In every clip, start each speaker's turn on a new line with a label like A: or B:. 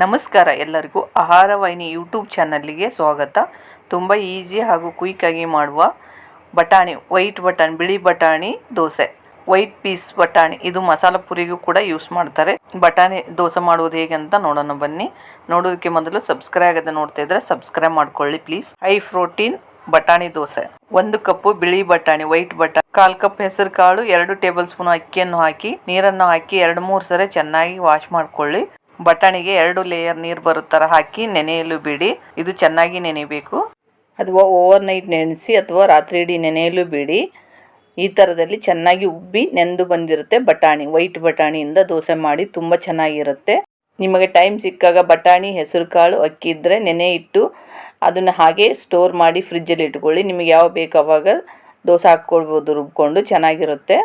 A: ನಮಸ್ಕಾರ ಎಲ್ಲರಿಗೂ ಆಹಾರ ವಾಹಿನಿ ಯೂಟ್ಯೂಬ್ ಚಾನಲ್ಗೆ ಸ್ವಾಗತ. ತುಂಬ ಈಸಿ ಹಾಗೂ ಕ್ವಿಕ್ಕಾಗಿ ಮಾಡುವ ಬಟಾಣಿ, ವೈಟ್ ಬಟಾಣಿ, ಬಿಳಿ ಬಟಾಣಿ ದೋಸೆ, ವೈಟ್ ಪೀಸ್ ಬಟಾಣಿ, ಇದು ಮಸಾಲ ಪುರಿಗೂ ಕೂಡ ಯೂಸ್ ಮಾಡ್ತಾರೆ. ಬಟಾಣಿ ದೋಸೆ ಮಾಡುವುದು ಹೇಗೆ ಅಂತ ನೋಡೋಣ ಬನ್ನಿ. ನೋಡೋದಕ್ಕೆ ಮೊದಲು ಸಬ್ಸ್ಕ್ರೈಬ್ ಆಗದೆ ನೋಡ್ತಾ ಇದ್ರೆ ಸಬ್ಸ್ಕ್ರೈಬ್ ಮಾಡ್ಕೊಳ್ಳಿ ಪ್ಲೀಸ್. ಹೈ ಪ್ರೋಟೀನ್ ಬಟಾಣಿ ದೋಸೆ. 1 ಕಪ್ ಬಿಳಿ ಬಟಾಣಿ, ವೈಟ್ ಬಟಾಣಿ, 1/4 ಕಪ್ ಹೆಸರು ಕಾಳು, 2 ಟೇಬಲ್ ಸ್ಪೂನ್ ಅಕ್ಕಿಯನ್ನು ಹಾಕಿ ನೀರನ್ನು ಹಾಕಿ 2-3 ಸರಿ ಚೆನ್ನಾಗಿ ವಾಶ್ ಮಾಡ್ಕೊಳ್ಳಿ. ಬಟಾಣಿಗೆ 2 ಲೇಯರ್ ನೀರು ಬರೋ ಥರ ಹಾಕಿ ನೆನೆಯಲು ಬಿಡಿ. ಇದು ಚೆನ್ನಾಗಿ ನೆನೆಯಬೇಕು. ಅಥವಾ ಓವರ್ ನೈಟ್ ನೆನೆಸಿ ಅಥವಾ ರಾತ್ರಿ ಇಡೀ ನೆನೆಯಲು ಬಿಡಿ. ಈ ಥರದಲ್ಲಿ ಚೆನ್ನಾಗಿ ಉಬ್ಬಿ ನೆಂದು ಬಂದಿರುತ್ತೆ ಬಟಾಣಿ. ವೈಟ್ ಬಟಾಣಿಯಿಂದ ದೋಸೆ ಮಾಡಿ ತುಂಬ ಚೆನ್ನಾಗಿರುತ್ತೆ. ನಿಮಗೆ ಟೈಮ್ ಸಿಕ್ಕಾಗ ಬಟಾಣಿ, ಹೆಸರು ಕಾಳು, ಅಕ್ಕಿ ಇದ್ದರೆ ನೆನೆ ಇಟ್ಟು ಅದನ್ನು ಹಾಗೆ ಸ್ಟೋರ್ ಮಾಡಿ ಫ್ರಿಜ್ಜಲ್ಲಿ ಇಟ್ಕೊಳ್ಳಿ. ನಿಮಗೆ ಯಾವ ಬೇಕು ಆವಾಗ ದೋಸೆ ಹಾಕ್ಕೊಳ್ಬೋದು ರುಬ್ಕೊಂಡು, ಚೆನ್ನಾಗಿರುತ್ತೆ.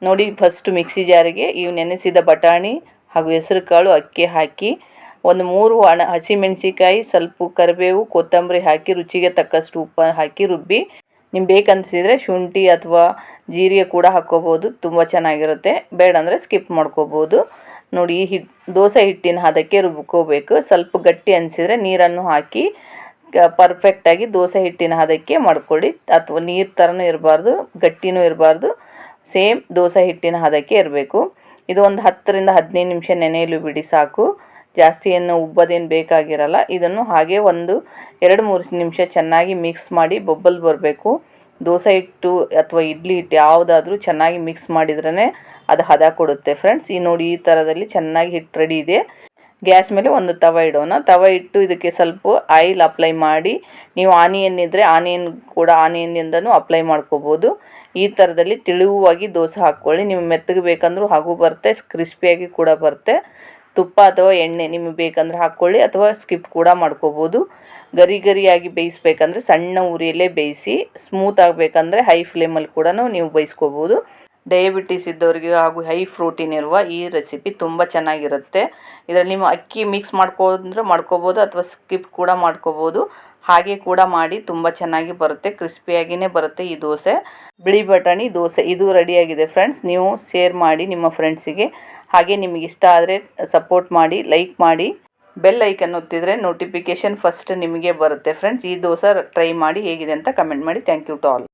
A: ನೋಡಿ, ಫಸ್ಟ್ ಮಿಕ್ಸಿ ಜಾರಿಗೆ ಈ ನೆನೆಸಿದ ಬಟಾಣಿ ಹಾಗೂ ಹೆಸರು ಕಾಳು, ಅಕ್ಕಿ ಹಾಕಿ 3 ಹಸಿಮೆಣಸಿಕಾಯಿ, ಸ್ವಲ್ಪ ಕರಿಬೇವು, ಕೊತ್ತಂಬರಿ ಹಾಕಿ ರುಚಿಗೆ ತಕ್ಕಷ್ಟು ಉಪ್ಪು ಹಾಕಿ ರುಬ್ಬಿ. ನಿಮ್ಗೆ ಬೇಕನ್ನಿಸಿದರೆ ಶುಂಠಿ ಅಥವಾ ಜೀರಿಗೆ ಕೂಡ ಹಾಕ್ಕೋಬೋದು, ತುಂಬ ಚೆನ್ನಾಗಿರುತ್ತೆ. ಬೇಡ ಅಂದರೆ ಸ್ಕಿಪ್ ಮಾಡ್ಕೋಬೋದು. ನೋಡಿ, ದೋಸೆ ಹಿಟ್ಟಿನ ಹದಕ್ಕೆ ರುಬ್ಕೋಬೇಕು. ಸ್ವಲ್ಪ ಗಟ್ಟಿ ಅನಿಸಿದರೆ ನೀರನ್ನು ಹಾಕಿ ಪರ್ಫೆಕ್ಟಾಗಿ ದೋಸೆ ಹಿಟ್ಟಿನ ಹದಕ್ಕೆ ಮಾಡ್ಕೊಳ್ಳಿ. ಅಥವಾ ನೀರು ಥರನೂ ಇರಬಾರ್ದು, ಗಟ್ಟಿನೂ ಇರಬಾರ್ದು, ಸೇಮ್ ದೋಸೆ ಹಿಟ್ಟಿನ ಹದಕ್ಕೆ ಇರಬೇಕು. ಇದು ಒಂದು 10ರಿಂದ 15 ನಿಮಿಷ ನೆನೆಯಲು ಬಿಡಿ ಸಾಕು. ಜಾಸ್ತಿ ಏನು ಉಬ್ಬದೇನು ಬೇಕಾಗಿರಲ್ಲ. ಇದನ್ನು ಹಾಗೆ ಒಂದು 2-3 ನಿಮಿಷ ಚೆನ್ನಾಗಿ ಮಿಕ್ಸ್ ಮಾಡಿ ಬೊಬ್ಬಲ್ ಬರಬೇಕು. ದೋಸೆ ಹಿಟ್ಟು ಅಥವಾ ಇಡ್ಲಿ ಹಿಟ್ಟು ಯಾವುದಾದ್ರೂ ಚೆನ್ನಾಗಿ ಮಿಕ್ಸ್ ಮಾಡಿದ್ರೇ ಅದು ಹದ ಕೊಡುತ್ತೆ ಫ್ರೆಂಡ್ಸ್. ನೋಡಿ, ಈ ಥರದಲ್ಲಿ ಚೆನ್ನಾಗಿ ಹಿಟ್ಟು ರೆಡಿ ಇದೆ. ಗ್ಯಾಸ್ ಮೇಲೆ ಒಂದು ತವ ಇಡೋಣ. ತವ ಇಟ್ಟು ಇದಕ್ಕೆ ಸ್ವಲ್ಪ ಆಯಿಲ್ ಅಪ್ಲೈ ಮಾಡಿ, ನೀವು ಆನಿಯನ್ ಇದ್ದರೆ ಆನಿಯನ್ನಿಂದನೂ ಅಪ್ಲೈ ಮಾಡ್ಕೋಬೋದು. ಈ ಥರದಲ್ಲಿ ತಿಳುವಾಗಿ ದೋಸೆ ಹಾಕ್ಕೊಳ್ಳಿ. ನೀವು ಮೆತ್ತಗೆ ಬೇಕಂದ್ರೂ ಹಾಗೂ ಬರುತ್ತೆ, ಕ್ರಿಸ್ಪಿಯಾಗಿ ಕೂಡ ಬರುತ್ತೆ. ತುಪ್ಪ ಅಥವಾ ಎಣ್ಣೆ ನಿಮಗೆ ಬೇಕಂದ್ರೆ ಹಾಕ್ಕೊಳ್ಳಿ ಅಥವಾ ಸ್ಕಿಪ್ ಕೂಡ ಮಾಡ್ಕೋಬೋದು. ಗರಿಯಾಗಿ ಬೇಯಿಸ್ಬೇಕಂದ್ರೆ ಸಣ್ಣ ಉರಿಯಲ್ಲೇ ಬೇಯಿಸಿ. ಸ್ಮೂತ್ ಆಗಬೇಕಂದ್ರೆ ಹೈ ಫ್ಲೇಮಲ್ಲಿ ಕೂಡ ನೀವು ಬೇಯಿಸ್ಕೋಬೋದು. ಡಯಾಬಿಟಿಸ್ ಇದ್ದವರಿಗೆ ಹಾಗೂ ಹೈ ಪ್ರೋಟೀನ್ ಇರುವ ಈ ರೆಸಿಪಿ ತುಂಬ ಚೆನ್ನಾಗಿರುತ್ತೆ. ಇದರಲ್ಲಿ ನೀವು ಅಕ್ಕಿ ಮಿಕ್ಸ್ ಮಾಡ್ಕೋಬೋದು ಅಥವಾ ಸ್ಕಿಪ್ ಕೂಡ ಮಾಡ್ಕೋಬೋದು. ಹಾಗೆ ಕೂಡ ಮಾಡಿ ತುಂಬ ಚೆನ್ನಾಗಿ ಬರುತ್ತೆ, ಕ್ರಿಸ್ಪಿಯಾಗಿಯೇ ಬರುತ್ತೆ ಈ ದೋಸೆ. ಬಿಳಿ ಬಟಾಣಿ ದೋಸೆ ಇದು ರೆಡಿಯಾಗಿದೆ ಫ್ರೆಂಡ್ಸ್. ನೀವು ಶೇರ್ ಮಾಡಿ ನಿಮ್ಮ ಫ್ರೆಂಡ್ಸಿಗೆ. ಹಾಗೆ ನಿಮಗೆ ಇಷ್ಟ ಆದರೆ ಸಪೋರ್ಟ್ ಮಾಡಿ, ಲೈಕ್ ಮಾಡಿ, ಬೆಲ್ ಐಕನ್ ಒತ್ತಿದರೆ ನೋಟಿಫಿಕೇಷನ್ ಫಸ್ಟ್ ನಿಮಗೆ ಬರುತ್ತೆ ಫ್ರೆಂಡ್ಸ್. ಈ ದೋಸೆ ಟ್ರೈ ಮಾಡಿ ಹೇಗಿದೆ ಅಂತ ಕಮೆಂಟ್ ಮಾಡಿ. Thank you to all.